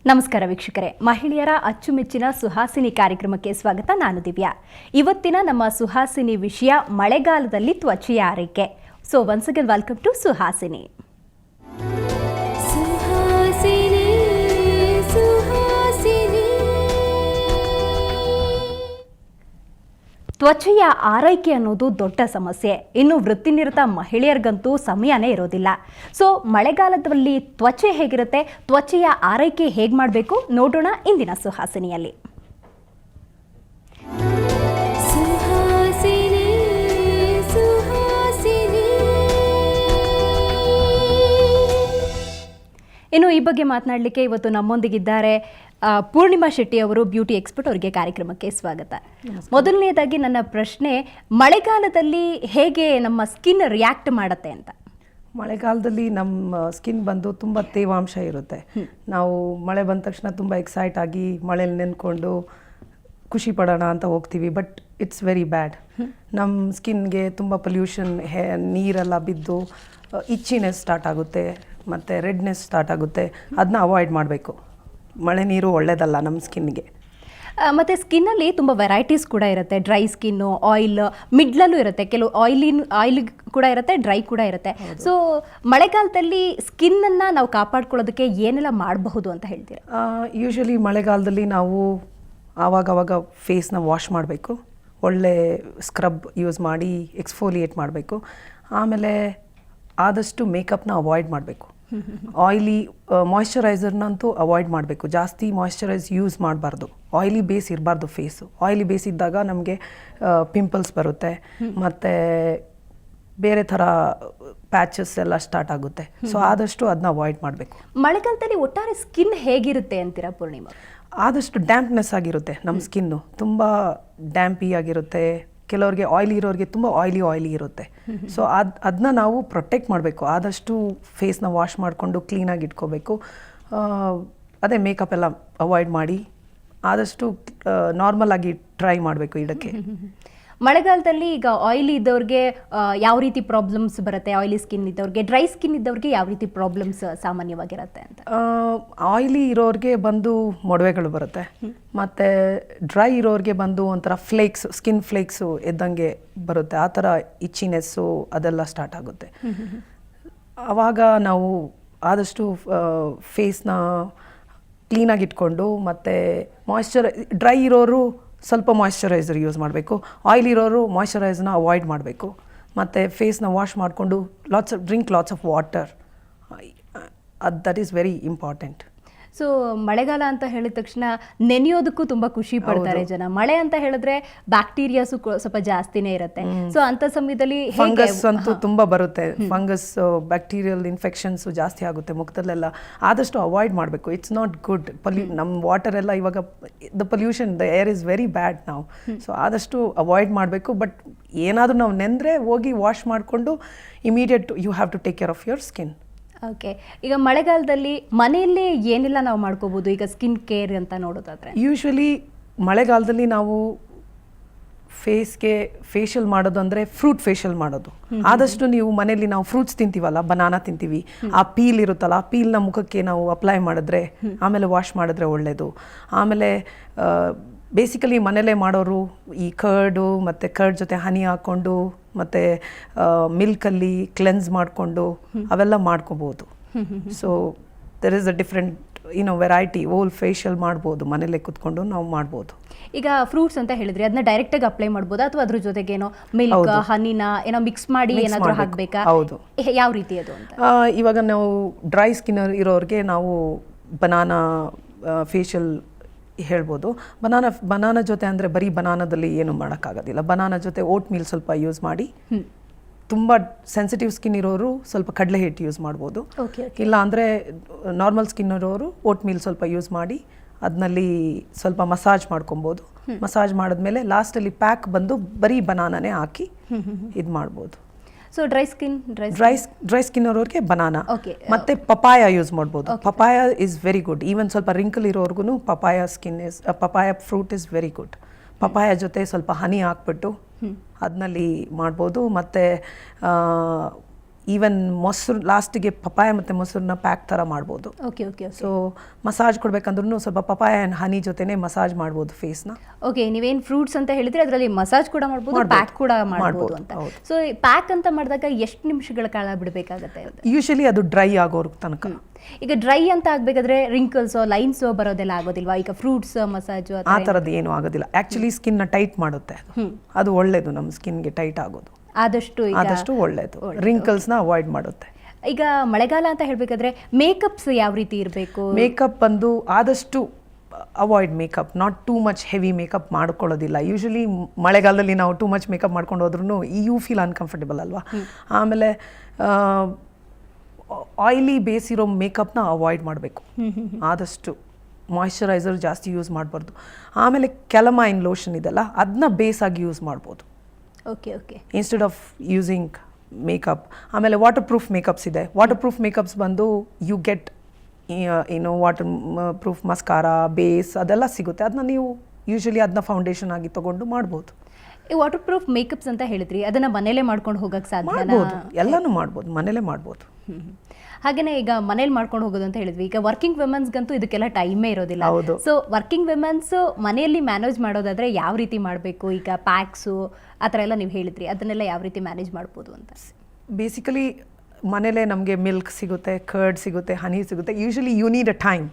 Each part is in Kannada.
ನಮಸ್ಕಾರ ವೀಕ್ಷಕರೇ, ಮಹಿಳೆಯರ ಅಚ್ಚುಮೆಚ್ಚಿನ ಸುಹಾಸಿನಿ ಕಾರ್ಯಕ್ರಮಕ್ಕೆ ಸ್ವಾಗತ. ನಾನು ದಿವ್ಯಾ. ಇವತ್ತಿನ ನಮ್ಮ ಸುಹಾಸಿನಿ ವಿಷಯ ಮಳೆಗಾಲದಲ್ಲಿ ತ್ವಚೆಯ ಆರೈಕೆ. So once again welcome to Suhasini. ತ್ವಚೆಯ ಆರೈಕೆ ಅನ್ನೋದು ದೊಡ್ಡ ಸಮಸ್ಯೆ. ಇನ್ನು ವೃತ್ತಿನಿರತ ಮಹಿಳೆಯರಿಗಂತೂ ಸಮಯನೇ ಇರೋದಿಲ್ಲ. ಸೊ ಮಳೆಗಾಲದಲ್ಲಿ ತ್ವಚೆ ಹೇಗಿರುತ್ತೆ, ತ್ವಚೆಯ ಆರೈಕೆ ಹೇಗೆ ಮಾಡಬೇಕು ನೋಡೋಣ ಇಂದಿನ ಸುಹಾಸಿನಿಯಲ್ಲಿ. ಇನ್ನು ಈ ಬಗ್ಗೆ ಮಾತನಾಡಲಿಕ್ಕೆ ಇವತ್ತು ನಮ್ಮೊಂದಿಗಿದ್ದಾರೆ ಪೂರ್ಣಿಮಾ ಶೆಟ್ಟಿ ಅವರು, ಬ್ಯೂಟಿ ಎಕ್ಸ್ಪರ್ಟ್. ಅವರಿಗೆ ಕಾರ್ಯಕ್ರಮಕ್ಕೆ ಸ್ವಾಗತ. ಮೊದಲನೇದಾಗಿ ನನ್ನ ಪ್ರಶ್ನೆ, ಮಳೆಗಾಲದಲ್ಲಿ ಹೇಗೆ ನಮ್ಮ ಸ್ಕಿನ್ ರಿಯಾಕ್ಟ್ ಮಾಡುತ್ತೆ ಅಂತ? ಮಳೆಗಾಲದಲ್ಲಿ ನಮ್ಮ ಸ್ಕಿನ್ ಬಂದು ತುಂಬ ತೇವಾಂಶ ಇರುತ್ತೆ. ನಾವು ಮಳೆ ಬಂದ ತಕ್ಷಣ ತುಂಬ ಎಕ್ಸೈಟ್ ಆಗಿ ಮಳೆಯಲ್ಲಿ ನೆನ್ಕೊಂಡು ಖುಷಿ ಪಡೋಣ ಅಂತ ಹೋಗ್ತೀವಿ. But it's very bad. ನಮ್ಮ ಸ್ಕಿನ್ಗೆ ತುಂಬ ಪೊಲ್ಯೂಷನ್, ನೀರೆಲ್ಲ ಬಿದ್ದು ಇಚ್ಚಿನೆಸ್ ಸ್ಟಾರ್ಟ್ ಆಗುತ್ತೆ ಮತ್ತು ರೆಡ್ನೆಸ್ ಸ್ಟಾರ್ಟ್ ಆಗುತ್ತೆ. ಅದನ್ನ ಅವಾಯ್ಡ್ ಮಾಡಬೇಕು. ಮಳೆ ನೀರು ಒಳ್ಳೆಯದಲ್ಲ ನಮ್ಮ ಸ್ಕಿನ್ಗೆ. ಮತ್ತು ಸ್ಕಿನ್ನಲ್ಲಿ ತುಂಬ ವೆರೈಟೀಸ್ ಕೂಡ ಇರುತ್ತೆ. ಡ್ರೈ ಸ್ಕಿನ್ನು, ಆಯಿಲ್, ಮಿಡ್ಲಲ್ಲೂ ಇರುತ್ತೆ. ಕೆಲವು ಆಯಿಲ್ ಕೂಡ ಇರುತ್ತೆ, ಡ್ರೈ ಕೂಡ ಇರುತ್ತೆ. ಸೊ ಮಳೆಗಾಲದಲ್ಲಿ ಸ್ಕಿನ್ನನ್ನು ನಾವು ಕಾಪಾಡ್ಕೊಳ್ಳೋದಕ್ಕೆ ಏನೆಲ್ಲ ಮಾಡಬಹುದು ಅಂತ ಹೇಳ್ತೀರಾ? ಯೂಶ್ವಲಿ ಮಳೆಗಾಲದಲ್ಲಿ ನಾವು ಆವಾಗವಾಗ ಫೇಸ್ನ ವಾಶ್ ಮಾಡಬೇಕು. ಒಳ್ಳೆ ಸ್ಕ್ರಬ್ ಯೂಸ್ ಮಾಡಿ ಎಕ್ಸ್ಫೋಲಿಯೇಟ್ ಮಾಡಬೇಕು. ಆಮೇಲೆ ಆದಷ್ಟು ಮೇಕಪ್ನ ಅವಾಯ್ಡ್ ಮಾಡಬೇಕು. ಆಯಿಲಿ ಮಾಯ್ಶ್ಚರೈಸರ್ನಂತೂ ಅವಾಯ್ಡ್ ಮಾಡಬೇಕು. ಜಾಸ್ತಿ ಮಾಯ್ಶ್ಚರೈಸ್ ಯೂಸ್ ಮಾಡಬಾರ್ದು. ಆಯಿಲಿ ಬೇಸ್ ಇರಬಾರ್ದು ಫೇಸು. ಆಯಿಲಿ ಬೇಸ್ ಇದ್ದಾಗ ನಮಗೆ ಪಿಂಪಲ್ಸ್ ಬರುತ್ತೆ ಮತ್ತು ಬೇರೆ ಥರ ಪ್ಯಾಚಸ್ ಎಲ್ಲ ಸ್ಟಾರ್ಟ್ ಆಗುತ್ತೆ. ಸೊ ಆದಷ್ಟು ಅದನ್ನ ಅವಾಯ್ಡ್ ಮಾಡಬೇಕು. ಮಳೆಗಾಲದಲ್ಲಿ ಒಟ್ಟಾರೆ ಸ್ಕಿನ್ ಹೇಗಿರುತ್ತೆ ಅಂತೀರಾ ಪೂರ್ಣಿಮಾ? ಆದಷ್ಟು ಡ್ಯಾಂಪ್ನೆಸ್ ಆಗಿರುತ್ತೆ ನಮ್ಮ ಸ್ಕಿನ್ನು. ತುಂಬ ಡ್ಯಾಂಪಿ ಆಗಿರುತ್ತೆ. ಕೆಲವ್ರಿಗೆ ಆಯಿಲಿ ಇರೋರಿಗೆ ತುಂಬ ಆಯಿಲಿ ಇರುತ್ತೆ. ಸೊ ಅದನ್ನ ನಾವು ಪ್ರೊಟೆಕ್ಟ್ ಮಾಡಬೇಕು. ಆದಷ್ಟು ಫೇಸ್ನ ವಾಶ್ ಮಾಡಿಕೊಂಡು ಕ್ಲೀನಾಗಿ ಇಟ್ಕೋಬೇಕು. ಅದೇ ಮೇಕಪ್ ಎಲ್ಲ ಅವಾಯ್ಡ್ ಮಾಡಿ ಆದಷ್ಟು ನಾರ್ಮಲ್ ಆಗಿ ಟ್ರೈ ಮಾಡಬೇಕು ಇಡಕ್ಕೆ. ಮಳೆಗಾಲದಲ್ಲಿ ಈಗ ಆಯಿಲಿ ಇದ್ದವ್ರಿಗೆ ಯಾವ ರೀತಿ ಪ್ರಾಬ್ಲಮ್ಸ್ ಬರುತ್ತೆ? ಆಯಿಲಿ ಸ್ಕಿನ್ ಇದ್ದವ್ರಿಗೆ, ಡ್ರೈ ಸ್ಕಿನ್ ಇದ್ದವ್ರಿಗೆ ಯಾವ ರೀತಿ ಪ್ರಾಬ್ಲಮ್ಸ್ ಸಾಮಾನ್ಯವಾಗಿರುತ್ತೆ ಅಂತ? ಆಯಿಲಿ ಇರೋರಿಗೆ ಬಂದು ಮೊಡವೆಗಳು ಬರುತ್ತೆ. ಮತ್ತು ಡ್ರೈ ಇರೋರಿಗೆ ಬಂದು ಒಂಥರ ಫ್ಲೇಕ್ಸ್, ಸ್ಕಿನ್ ಫ್ಲೇಕ್ಸು ಎದ್ದಂಗೆ ಬರುತ್ತೆ. ಆ ಥರ ಇಚ್ಚಿನೆಸ್ಸು ಅದೆಲ್ಲ ಸ್ಟಾರ್ಟ್ ಆಗುತ್ತೆ. ಆವಾಗ ನಾವು ಆದಷ್ಟು ಫೇಸ್ನ ಕ್ಲೀನಾಗಿ ಇಟ್ಕೊಂಡು ಮತ್ತು ಡ್ರೈ ಇರೋರು ಸ್ವಲ್ಪ ಮಾಯ್ಶ್ಚರೈಸರ್ ಯೂಸ್ ಮಾಡಬೇಕು. ಆಯಿಲ್ ಇರೋರು ಮಾಯ್ಶ್ಚರೈಸರ್ನ ಅವಾಯ್ಡ್ ಮಾಡಬೇಕು. ಮತ್ತು ಫೇಸ್ನ ವಾಶ್ ಮಾಡಿಕೊಂಡು drink lots of water. That is very important. So ಮಳೆಗಾಲ ಅಂತ ಹೇಳಿದ ತಕ್ಷಣ ನೆನೆಯೋದಕ್ಕೂ ತುಂಬ ಖುಷಿ ಪಡ್ತಾರೆ ಜನ. ಮಳೆ ಅಂತ ಹೇಳಿದ್ರೆ ಬ್ಯಾಕ್ಟೀರಿಯಾಸು ಸ್ವಲ್ಪ ಜಾಸ್ತಿನೇ ಇರುತ್ತೆ. ಸೊ ಅಂಥ ಸಮಯದಲ್ಲಿ ಫಂಗಸ್ ಅಂತೂ ತುಂಬ ಬರುತ್ತೆ. ಫಂಗಸ್, ಬ್ಯಾಕ್ಟೀರಿಯಲ್ ಇನ್ಫೆಕ್ಷನ್ಸ್ ಜಾಸ್ತಿ ಆಗುತ್ತೆ ಮುಖದಲ್ಲೆಲ್ಲ. ಆದಷ್ಟು ಅವಾಯ್ಡ್ ಮಾಡಬೇಕು. It's not good. ನಮ್ಮ ವಾಟರ್ ಎಲ್ಲ ಇವಾಗ the pollution, the air is very bad ನಾವು. ಸೊ ಆದಷ್ಟು ಅವಾಯ್ಡ್ ಮಾಡಬೇಕು. ಬಟ್ ಏನಾದರೂ ನಾವು ನೆಂದರೆ ಹೋಗಿ ವಾಶ್ ಮಾಡಿಕೊಂಡು immediate you have to take care of your skin. Okay, ಈಗ ಮಳೆಗಾಲದಲ್ಲಿ ಮನೆಯಲ್ಲೇ ಏನೆಲ್ಲ ನಾವು ಮಾಡ್ಕೋಬೋದು ಈಗ ಸ್ಕಿನ್ ಕೇರ್ ಅಂತ ನೋಡೋದಾದ್ರೆ? ಯೂಶ್ವಲಿ ಮಳೆಗಾಲದಲ್ಲಿ ನಾವು ಫೇಸ್ಗೆ ಫೇಶಿಯಲ್ ಮಾಡೋದು ಅಂದರೆ ಫ್ರೂಟ್ ಫೇಶಿಯಲ್ ಮಾಡೋದು. ಆದಷ್ಟು ನೀವು ಮನೆಯಲ್ಲಿ ನಾವು ಫ್ರೂಟ್ಸ್ ತಿಂತೀವಲ್ಲ, ಬನಾನಾ ತಿಂತೀವಿ, ಆ ಪೀಲ್ ಇರುತ್ತಲ್ಲ, ಆ ಪೀಲ್ನ ಮುಖಕ್ಕೆ ನಾವು ಅಪ್ಲೈ ಮಾಡಿದ್ರೆ ಆಮೇಲೆ ವಾಶ್ ಮಾಡಿದ್ರೆ ಒಳ್ಳೆಯದು. ಆಮೇಲೆ ಬೇಸಿಕಲಿ ಮನೇಲೇ ಮಾಡೋರು ಈ ಕರ್ಡು ಮತ್ತು ಕರ್ಡ್ ಜೊತೆ ಹನಿ ಹಾಕ್ಕೊಂಡು ಮತ್ತು ಮಿಲ್ಕಲ್ಲಿ ಕ್ಲೆನ್ಸ್ ಮಾಡಿಕೊಂಡು ಅವೆಲ್ಲ ಮಾಡ್ಕೋಬೋದು. So there is a different variety. ಓಲ್ ಫೇಶಿಯಲ್ ಮಾಡ್ಬೋದು, ಮನೇಲೆ ಕುತ್ಕೊಂಡು ನಾವು ಮಾಡ್ಬೋದು. ಈಗ ಫ್ರೂಟ್ಸ್ ಅಂತ ಹೇಳಿದ್ರಿ, ಅದನ್ನ ಡೈರೆಕ್ಟಾಗಿ ಅಪ್ಲೈ ಮಾಡ್ಬೋದಾ ಅಥವಾ ಅದ್ರ ಜೊತೆಗೆ ಏನೋ ಮಿಲ್ಕ್, ಹನಿನ ಏನೋ ಮಿಕ್ಸ್ ಮಾಡಿ ಏನಾದರೂ ಹಾಕಬೇಕಾ? ಹೌದು. ಯಾವ ರೀತಿ ಅದು ಅಂತ? ಇವಾಗ ನಾವು ಡ್ರೈ ಸ್ಕಿನ್ ಇರೋರಿಗೆ ನಾವು ಬನಾನಾ ಫೇಶಿಯಲ್ ಹೇಳ್ಬೋದು. ಬನಾನಾ ಜೊತೆ ಅಂದರೆ ಬರೀ ಬನಾನಾದಲ್ಲಿ ಏನು ಮಾಡೋಕ್ಕಾಗೋದಿಲ್ಲ. ಬನಾನಾ ಜೊತೆ ಓಟ್ ಮೀಲ್ ಸ್ವಲ್ಪ ಯೂಸ್ ಮಾಡಿ, ತುಂಬ ಸೆನ್ಸಿಟಿವ್ ಸ್ಕಿನ್ ಇರೋರು ಸ್ವಲ್ಪ ಕಡಲೆ ಹಿಟ್ಟು ಯೂಸ್ ಮಾಡ್ಬೋದು. ಇಲ್ಲ ಅಂದರೆ ನಾರ್ಮಲ್ ಸ್ಕಿನ್ ಇರೋರು ಓಟ್ ಮೀಲ್ ಸ್ವಲ್ಪ ಯೂಸ್ ಮಾಡಿ ಅದನ್ನಲ್ಲಿ ಸ್ವಲ್ಪ ಮಸಾಜ್ ಮಾಡ್ಕೊಬೋದು. ಮಸಾಜ್ ಮಾಡಿದ್ಮೇಲೆ ಲಾಸ್ಟಲ್ಲಿ ಪ್ಯಾಕ್ ಬಂದು ಬರೀ ಬನಾನಾನೇ ಹಾಕಿ ಇದು ಮಾಡ್ಬೋದು. ಸೊ ಡ್ರೈ ಸ್ಕಿನ್ ಇರೋರಿಗೆ ಬನಾನಾ ಮತ್ತೆ ಪಪಾಯ ಯೂಸ್ ಮಾಡ್ಬೋದು. Papaya is very good. Even ಸ್ವಲ್ಪ ರಿಂಕಲ್ ಇರೋರ್ಗು papaya fruit is very good. Papaya ಜೊತೆ ಸ್ವಲ್ಪ ಹನಿ ಹಾಕ್ಬಿಟ್ಟು ಅದನ್ನಲ್ಲಿ ಮಾಡ್ಬೋದು. ಮತ್ತು ಈವನ್ ಮೊಸರು ಲಾಸ್ಟಿಗೆ ಪಪಾಯ ಮತ್ತು ಮೊಸರನ್ನ ಪ್ಯಾಕ್ ಥರ ಮಾಡ್ಬೋದು. ಓಕೆ ಓಕೆ ಸೊ ಮಸಾಜ್ ಕೊಡ್ಬೇಕಂದ್ರೂ ಸ್ವಲ್ಪ ಪಪಾಯ ಆ್ಯಂಡ್ ಹನಿ ಜೊತೆನೇ ಮಸಾಜ್ ಮಾಡ್ಬೋದು ಫೇಸ್ನ. ಓಕೆ, ನೀವೇನು ಫ್ರೂಟ್ಸ್ ಅಂತ ಹೇಳಿದ್ರೆ ಅದರಲ್ಲಿ ಮಸಾಜ್ ಕೂಡ ಮಾಡ್ಬೋದು, ಪ್ಯಾಕ್ ಕೂಡ ಮಾಡ್ಬೋದು ಅಂತ. ಸೊ ಪ್ಯಾಕ್ ಅಂತ ಮಾಡಿದಾಗ ಎಷ್ಟು ನಿಮಿಷಗಳ ಕಾಲ ಬಿಡಬೇಕಾಗತ್ತೆ? ಯೂಶಲಿ ಅದು ಡ್ರೈ ಆಗೋರ್ಗೆ ತನಕ. ಈಗ ಡ್ರೈ ಅಂತ ಆಗಬೇಕಾದ್ರೆ ರಿಂಕಲ್ಸ್ ಲೈನ್ಸ್ ಬರೋದೆಲ್ಲ ಆಗೋದಿಲ್ವಾ? ಈಗ ಫ್ರೂಟ್ಸ್ ಮಸಾಜ್ ಆ ಥರದ್ದು ಏನೂ ಆಗೋದಿಲ್ಲ. ಆ್ಯಕ್ಚುಲಿ ಸ್ಕಿನ್ನ ಟೈಟ್ ಮಾಡುತ್ತೆ ಅದು ಒಳ್ಳೇದು, ನಮ್ಮ ಸ್ಕಿನ್ಗೆ ಟೈಟ್ ಆಗೋದು ಆದಷ್ಟು ಒಳ್ಳೇದು. ರಿಂಕಲ್ಸ್ನ ಅವಾಯ್ಡ್ ಮಾಡುತ್ತೆ. ಈಗ ಮಳೆಗಾಲ ಅಂತ ಹೇಳಬೇಕಾದ್ರೆ ಮೇಕಪ್ಸ್ ಯಾವ ರೀತಿ ಇರಬೇಕು? ಮೇಕಪ್ ಬಂದು ಆದಷ್ಟು avoid makeup, not too much heavy makeup ಮಾಡ್ಕೊಳ್ಳೋದಿಲ್ಲ. ಯೂಶಲಿ ಮಳೆಗಾಲದಲ್ಲಿ ನಾವು ಟೂ ಮಚ್ ಮೇಕಪ್ ಮಾಡ್ಕೊಂಡು ಹೋದ್ರೂ ಯು ಫೀಲ್ ಅನ್ಕಂಫರ್ಟೇಬಲ್ ಅಲ್ವಾ. ಆಮೇಲೆ ಆಯಿಲಿ ಬೇಸ್ ಇರೋ ಮೇಕಪ್ನ ಅವಾಯ್ಡ್ ಮಾಡಬೇಕು. ಆದಷ್ಟು ಮಾಯ್ಶ್ಚರೈಸರ್ ಜಾಸ್ತಿ ಯೂಸ್ ಮಾಡಬಾರ್ದು. ಆಮೇಲೆ ಕೆಲಮೈನ್ ಲೋಷನ್ ಇದೆಲ್ಲ ಅದನ್ನ ಬೇಸಾಗಿ ಯೂಸ್ ಮಾಡ್ಬೋದು. Okay okay, instead of using makeup. ಆಮೇಲೆ ವಾಟರ್ ಪ್ರೂಫ್ ಮೇಕಪ್ಸ್ ಇದೆ. ವಾಟರ್ ಪ್ರೂಫ್ ಮೇಕಪ್ಸ್ ಬಂದು ಯು ಗೆಟ್ ಏನು ವಾಟರ್ ಪ್ರೂಫ್ ಮಸ್ಕಾರಾ, ಬೇಸ್ ಅದೆಲ್ಲ ಸಿಗುತ್ತೆ. ಅದನ್ನ ನೀವು ಯೂಶಲಿ ಅದನ್ನ ಫೌಂಡೇಶನ್ ಆಗಿ ತೊಗೊಂಡು ಮಾಡ್ಬೋದು. ಈ ವಾಟರ್ ಪ್ರೂಫ್ ಮೇಕಪ್ಸ್ ಅಂತ ಹೇಳಿದ್ರಿ, ಅದನ್ನ ಮನೇಲೆ ಮಾಡ್ಕೊಂಡು ಹೋಗಕ್ಕೆ ಸಾಧ್ಯ? ಮಾಡ್ಬೋದು, ಎಲ್ಲನೂ ಮಾಡ್ಬೋದು, ಮನೇಲೇ ಮಾಡ್ಬೋದು. ಹಾಗೇನೆ ಈಗ ಮನೇಲಿ ಮಾಡ್ಕೊಂಡು ಹೋಗೋದು ಅಂತ ಹೇಳಿದ್ವಿ. ಈಗ ವರ್ಕಿಂಗ್ ವಿಮೆನ್ಸ್ಗಂತೂ ಇದಕ್ಕೆಲ್ಲ ಟೈಮೇ ಇರೋದಿಲ್ಲ. ಸೊ ವರ್ಕಿಂಗ್ ವಿಮೆನ್ಸ್ ಮನೆಯಲ್ಲಿ ಮ್ಯಾನೇಜ್ ಮಾಡೋದಾದ್ರೆ ಯಾವ ರೀತಿ ಮಾಡಬೇಕು? ಈಗ ಪ್ಯಾಕ್ಸು ಆ ಥರ ಎಲ್ಲ ನೀವು ಹೇಳಿದ್ರಿ, ಅದನ್ನೆಲ್ಲ ಯಾವ ರೀತಿ ಮ್ಯಾನೇಜ್ ಮಾಡ್ಬೋದು ಅಂತ? ಬೇಸಿಕಲಿ ಮನೇಲೇ ನಮಗೆ ಮಿಲ್ಕ್ ಸಿಗುತ್ತೆ, ಕರ್ಡ್ ಸಿಗುತ್ತೆ, ಹನಿ ಸಿಗುತ್ತೆ. Usually you need a time.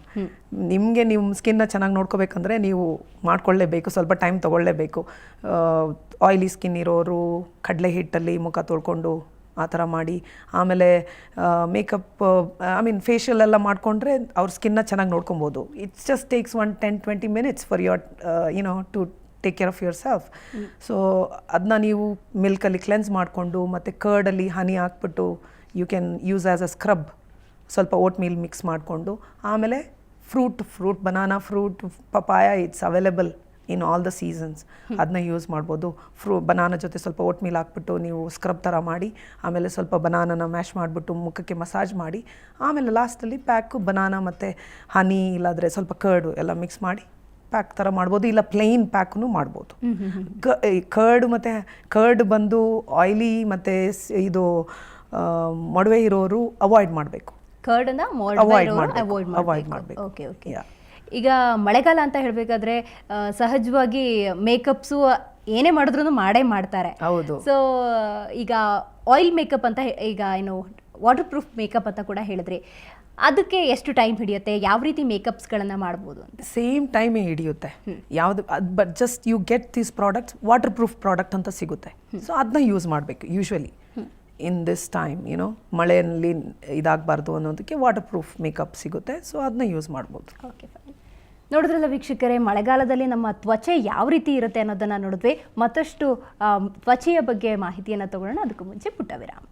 ನಿಮಗೆ ನಿಮ್ಮ ಸ್ಕಿನ್ನ ಚೆನ್ನಾಗಿ ನೋಡ್ಕೋಬೇಕಂದ್ರೆ ನೀವು ಮಾಡ್ಕೊಳ್ಳೇಬೇಕು, ಸ್ವಲ್ಪ ಟೈಮ್ ತೊಗೊಳ್ಳೇಬೇಕು. ಆಯಿಲಿ ಸ್ಕಿನ್ ಇರೋರು ಕಡಲೆ ಹಿಟ್ಟಲ್ಲಿ ಮುಖ ತೊಳ್ಕೊಂಡು ಆ ಥರ ಮಾಡಿ, ಆಮೇಲೆ ಮೇಕಪ್ ಫೇಶಿಯಲ್ ಎಲ್ಲ ಮಾಡಿಕೊಂಡ್ರೆ ಅವ್ರ ಸ್ಕಿನ್ನ ಚೆನ್ನಾಗಿ ನೋಡ್ಕೊಬೋದು. It's just takes 10-20 minutes for your to take care of your self. So ಅದನ್ನ ನೀವು ಮಿಲ್ಕಲ್ಲಿ ಕ್ಲೆನ್ಸ್ ಮಾಡಿಕೊಂಡು ಮತ್ತು ಕರ್ಡಲ್ಲಿ ಹನಿ ಹಾಕ್ಬಿಟ್ಟು you can use as a scrub. ಸ್ವಲ್ಪ ಓಟ್ ಮೀಲ್ ಮಿಕ್ಸ್ ಮಾಡಿಕೊಂಡು ಆಮೇಲೆ fruit banana fruit papaya it's available in all the seasons. ಅದನ್ನ ಯೂಸ್ ಮಾಡ್ಬೋದು. ಬನಾನ ಜೊತೆ ಸ್ವಲ್ಪ ಓಟ್ ಮೀಲ್ ಹಾಕ್ಬಿಟ್ಟು ನೀವು ಸ್ಕ್ರಬ್ ಥರ ಮಾಡಿ, ಆಮೇಲೆ ಸ್ವಲ್ಪ ಬನಾನನ ಮ್ಯಾಶ್ ಮಾಡಿಬಿಟ್ಟು ಮುಖಕ್ಕೆ ಮಸಾಜ್ ಮಾಡಿ, ಆಮೇಲೆ ಲಾಸ್ಟಲ್ಲಿ ಪ್ಯಾಕು ಬನಾನಾ ಮತ್ತು ಹನಿ ಇಲ್ಲಾಂದರೆ ಸ್ವಲ್ಪ ಕರ್ಡು ಎಲ್ಲ ಮಿಕ್ಸ್ ಮಾಡಿ ಪ್ಯಾಕ್ ಥರ ಮಾಡ್ಬೋದು. ಇಲ್ಲ ಪ್ಲೇನ್ ಪ್ಯಾಕ್ನು ಮಾಡ್ಬೋದು. ಕರ್ಡ್ ಬಂದು ಆಯಿಲಿ ಮತ್ತು ಇದು ಮೊಡವೆ ಇರೋರು ಅವಾಯ್ಡ್ ಮಾಡಬೇಕು. ಕರ್ಡನ್ನ ಅವಾಯ್ಡ್ ಮಾಡಬೇಕು. Okay okay. ಈಗ ಮಳೆಗಾಲ ಅಂತ ಹೇಳಬೇಕಾದ್ರೆ ಸಹಜವಾಗಿ ಮೇಕಪ್ಸು ಏನೇ ಮಾಡಿದ್ರು ಮಾಡೇ ಮಾಡ್ತಾರೆ. ಹೌದು. ಸೊ ಈಗ ಆಯಿಲ್ ಮೇಕಪ್ ಅಂತ ಈಗ ಏನು ವಾಟರ್ ಪ್ರೂಫ್ ಮೇಕಪ್ ಅಂತ ಕೂಡ ಹೇಳಿದ್ರಿ, ಅದಕ್ಕೆ ಎಷ್ಟು ಟೈಮ್ ಹಿಡಿಯುತ್ತೆ? ಯಾವ ರೀತಿ ಮೇಕಪ್ಸ್ಗಳನ್ನು ಮಾಡ್ಬೋದು ಅಂತ? ಸೇಮ್ ಟೈಮೇ ಹಿಡಿಯುತ್ತೆ. ಯಾವುದು but just you get these products, waterproof product ಅಂತ ಸಿಗುತ್ತೆ. ಸೊ ಅದನ್ನ ಯೂಸ್ ಮಾಡಬೇಕು ಯೂಶ್ವಲಿ ಇನ್ ದಿಸ್ ಟೈಮ್. ಮಳೆಯಲ್ಲಿ ಇದಾಗಬಾರ್ದು ಅನ್ನೋದಕ್ಕೆ ವಾಟರ್ ಪ್ರೂಫ್ ಮೇಕಪ್ ಸಿಗುತ್ತೆ. ಸೊ ಅದನ್ನ ಯೂಸ್ ಮಾಡ್ಬೋದು. ಓಕೆ, ನೋಡಿದ್ರಲ್ಲ ವೀಕ್ಷಕರೇ, ಮಳೆಗಾಲದಲ್ಲಿ ನಮ್ಮ ತ್ವಚೆ ಯಾವ ರೀತಿ ಇರುತ್ತೆ ಅನ್ನೋದನ್ನು ನೋಡಿದ್ವಿ. ಮತ್ತಷ್ಟು ತ್ವಚೆಯ ಬಗ್ಗೆ ಮಾಹಿತಿಯನ್ನು ತಗೊಳ್ಳೋಣ. ಅದಕ್ಕೂ ಮುಂಚೆ ಪುಟ್ಟ ವಿರಾಮ.